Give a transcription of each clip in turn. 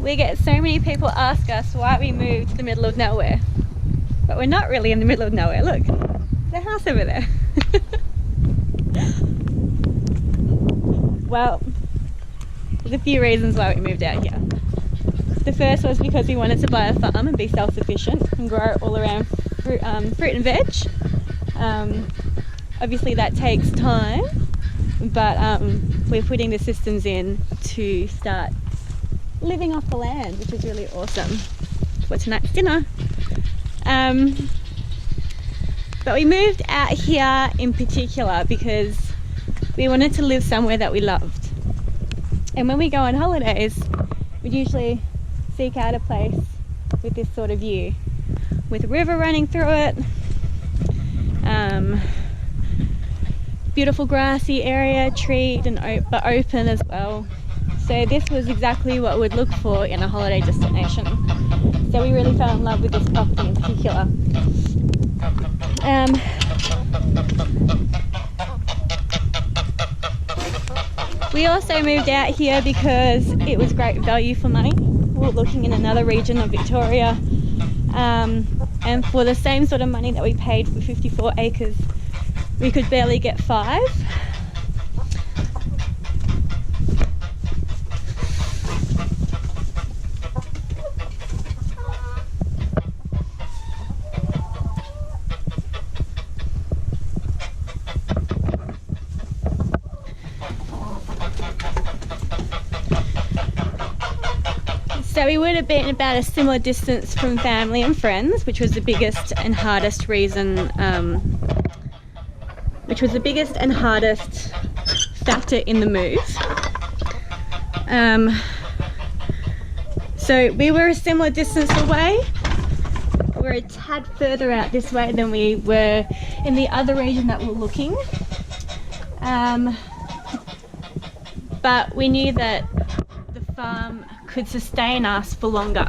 We get so many people ask us why we moved to the middle of nowhere, but we're not really in the middle of nowhere. Look, there's a house over there. Well, there's a few reasons why we moved out here. The first was because we wanted to buy a farm and be self-sufficient and grow all around fruit and veg. Obviously that takes time, but we're putting the systems in to start living off the land, which is really awesome for tonight's dinner. But we moved out here in particular because we wanted to live somewhere that we loved. And when we go on holidays, we'd usually seek out a place with this sort of view, with a river running through it, beautiful grassy area, treed and but open as well. So this was exactly what we'd look for in a holiday destination. So we really fell in love with this property in particular. We also moved out here because it was great value for money. We were looking in another region of Victoria, and for the same sort of money that we paid for 54 acres, we could barely get 5. So we would have been about a similar distance from family and friends, which was the biggest and hardest reason, factor in the move. So we were a similar distance away. We're a tad further out this way than we were in the other region that we're looking. But we knew that the farm could sustain us for longer,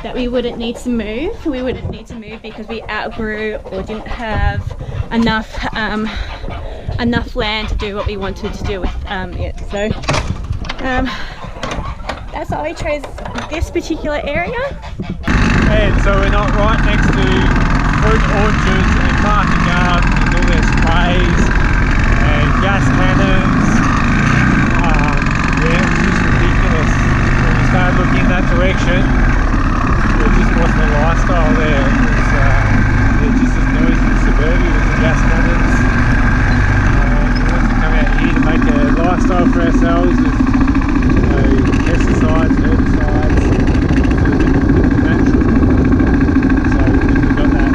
that we wouldn't need to move. We wouldn't need to move because we outgrew or didn't have enough land to do what we wanted to do with it. So that's why we chose this particular area. And so we're not right next to fruit orchards and market gardens and all their sprays and gas cannons. Yeah, it's just ridiculous. When we started looking in that direction, there just wasn't a lifestyle there. It was just as noisy as suburbia with the gas cannons. We wanted to come out here to make a lifestyle for ourselves with pesticides, herbicides, natural. So we got that.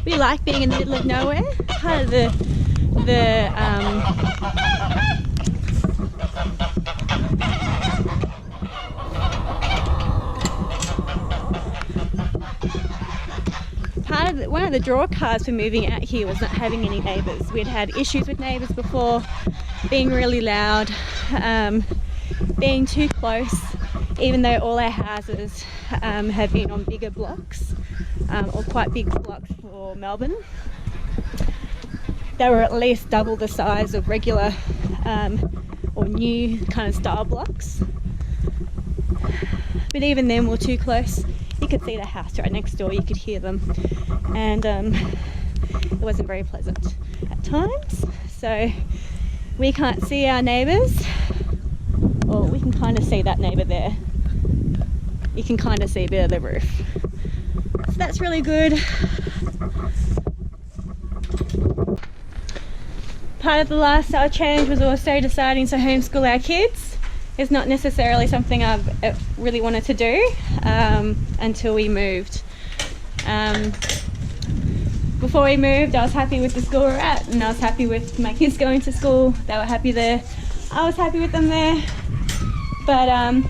We like being in the middle of nowhere. Part of one of the draw cards for moving out here was not having any neighbours. We'd had issues with neighbours before, being really loud, being too close, even though all our houses have been on bigger blocks, or quite big blocks for Melbourne. They were at least double the size of regular or new kind of style blocks. but even then we're too close. You could see the house right next door, you could hear them, and it wasn't very pleasant at times. So we can't see our neighbours, or we can kind of see that neighbour there. You can kind of see a bit of the roof, so that's really good. Part of the lifestyle change was also deciding to homeschool our kids. It's not necessarily something I've really wanted to do until we moved. Before we moved, I was happy with the school we're at, and I was happy with my kids going to school. They were happy there. I was happy with them there. But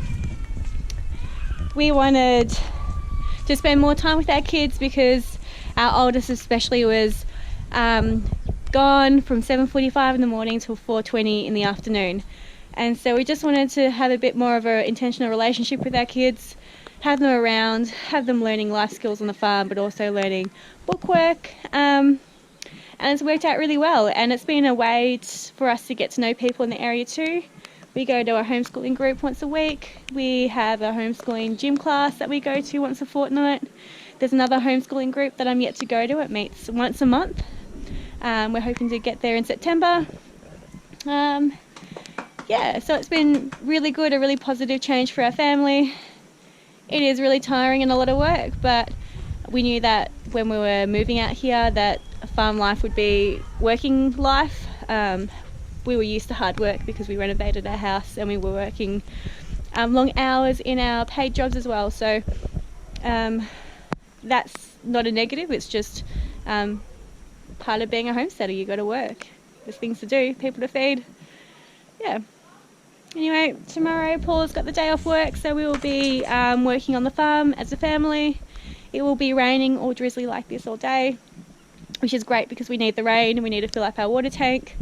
we wanted to spend more time with our kids because our oldest especially was gone from 7:45 in the morning till 4:20 in the afternoon, and so we just wanted to have a bit more of an intentional relationship with our kids, have them around, have them learning life skills on the farm, but also learning bookwork, and it's worked out really well, and it's been a way for us to get to know people in the area too. We go to a homeschooling group once a week. We have a homeschooling gym class that we go to once a fortnight. There's another homeschooling group that I'm yet to go to. It meets once a month. We're hoping to get there in September. Yeah, so it's been really good, a really positive change for our family. It is really tiring and a lot of work, but we knew that when we were moving out here that farm life would be working life. We were used to hard work because we renovated our house, and we were working long hours in our paid jobs as well. So that's not a negative, it's just part of being a homesteader. You got to work, there's things to do, people to feed. Yeah, anyway, tomorrow Paula's got the day off work, so we will be working on the farm as a family. It will be raining or drizzly like this all day, which is great because we need the rain and we need to fill up our water tank,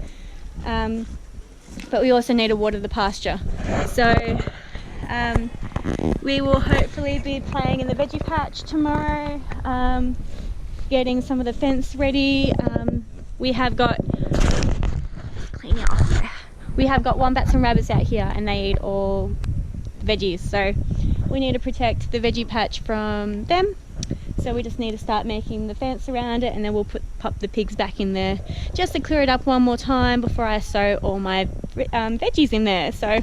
but we also need to water the pasture. So we will hopefully be playing in the veggie patch tomorrow, getting some of the fence ready. We have got wombats and rabbits out here, and they eat all veggies, so we need to protect the veggie patch from them. So we just need to start making the fence around it, and then we'll pop the pigs back in there just to clear it up one more time before I sow all my veggies in there. So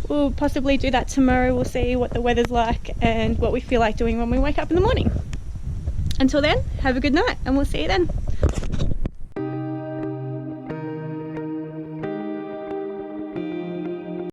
we'll possibly do that tomorrow. We'll see what the weather's like and what we feel like doing when we wake up in the morning. Until then, have a good night, and we'll see you then.